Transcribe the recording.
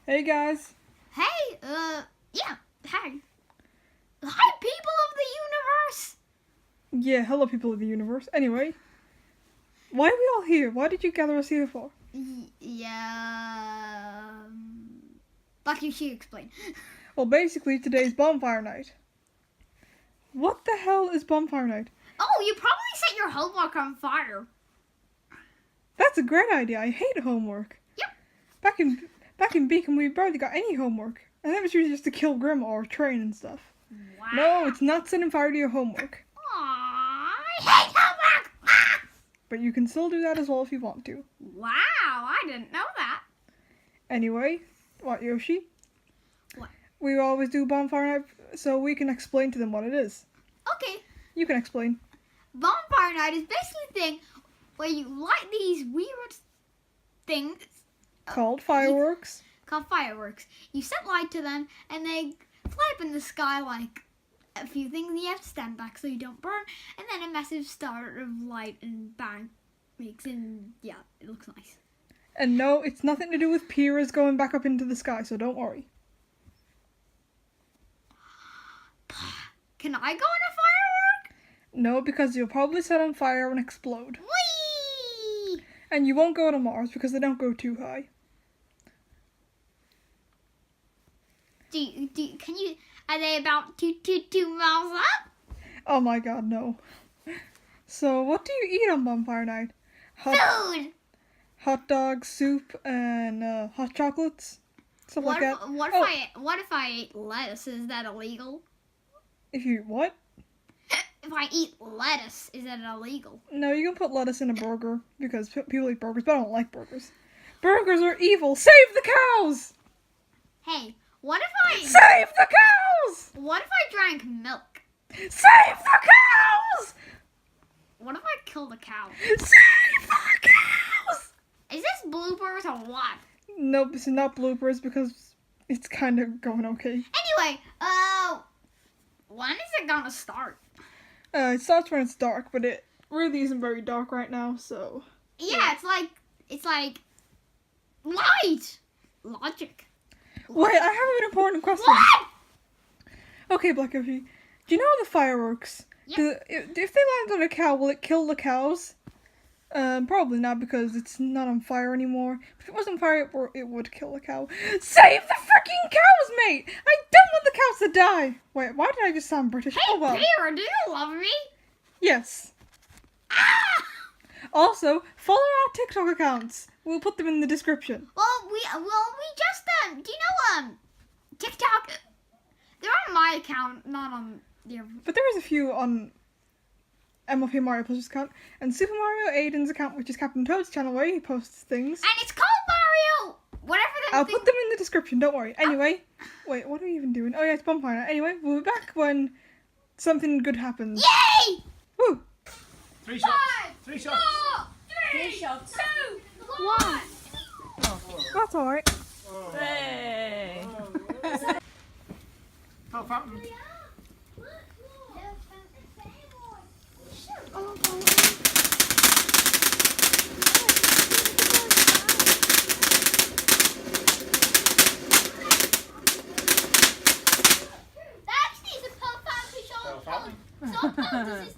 Hey guys. Hey, yeah, hi. Hi, people of the universe! Yeah, hello people of the universe. Anyway, why are we all here? Why did you gather us here for? But you should explain. Well, basically today's Bonfire Night. What the hell is Bonfire Night? Oh, you probably set your homework on fire. That's a great idea. I hate homework. Yep. Back in Beacon, we barely got any homework. And that was usually just to kill Grandma or train and stuff. Wow. No, it's not setting fire to your homework. Aww, I hate homework! Ah! But you can still do that as well if you want to. Wow, I didn't know that. Anyway, what, Yoshi? What? We always do Bonfire Night so we can explain to them what it is. Okay. You can explain. Bonfire Night is basically a thing where you light these weird things Called fireworks. called fireworks. You set light to them and they fly up in the sky like a few things, and you have to stand back so you don't burn, and then a massive star of light and bang makes it, it looks nice. And no, it's nothing to do with Pira's going back up into the sky, so don't worry. Can I go on a firework? No, because you'll probably set on fire and explode. Whee! And you won't go to Mars because they don't go too high. Are they about 2 miles up? Oh my god, no. So, what do you eat on Bonfire Night? Food! Hot dogs, soup, and hot chocolates? Stuff like that. What if I ate lettuce? Is that illegal? If you, what? If I eat lettuce, is that illegal? No, you can put lettuce in a burger because people eat burgers, but I don't like burgers. Burgers are evil! Save the cows! Hey, what if I... Save the cows! What if I drank milk? Save the cows! What if I killed a cow? Save the cows! Is this bloopers or what? Nope, this is not bloopers because it's kind of going okay. Anyway, when is it gonna start? It starts when it's dark, but it really isn't very dark right now, so... Yeah, it's like light! Logic. Wait, I have an important question. What? Okay, Black Yoshi. Do you know the fireworks? Yep. If they land on a cow, will it kill the cows? Probably not because it's not on fire anymore. If it was on fire, it would kill the cow. Save the freaking cows, mate! I don't want the cows to die! Wait, why did I just sound British? Hey, Oh well. Peter, do you love me? Yes. Ah! Also, follow our TikTok accounts. We'll put them in the description. Well, we just, do you know, TikTok? They're on my account, not on your... But there is a few on MLP Mario Plush's account, and Super Mario Aiden's account, which is Captain Toad's channel, where he posts things. And it's called Mario! Whatever the I'll put them in the description, don't worry. Anyway, wait, what are we even doing? Oh yeah, it's Bonfire Night. Anyway, we'll be back when something good happens. Yay! Woo! 3 shots. 3 shots. 3 shots. 2, 1. That's alright. Hey. Oh, fountain. That actually is a pearl fountain. Pearl fountain? Sometimes this is